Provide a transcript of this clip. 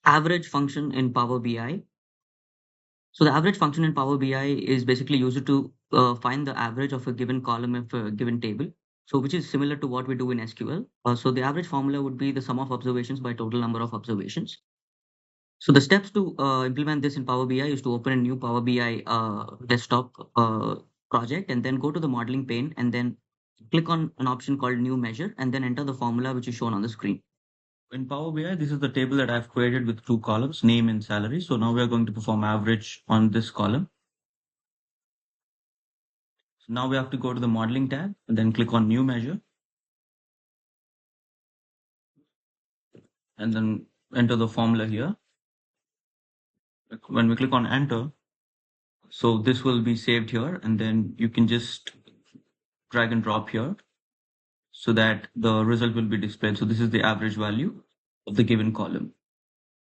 average function in Power BI. So the average function in Power BI is basically used to find the average of a given column of a given table. So which is similar to what we do in SQL. So the average formula would be the sum of observations by total number of observations. So the steps to implement this in Power BI is to open a new Power BI desktop project and then go to the modeling pane and then click on an option called new measure and then enter the formula which is shown on the screen. In Power BI, this is the table that I've created with two columns, name and salary. So now we are going to perform average on this column. So now we have to go to the modeling tab and then click on new measure and then enter the formula here. When we click on enter, so this will be saved here and then you can just drag and drop here so that the result will be displayed. So this is the average value of the given column.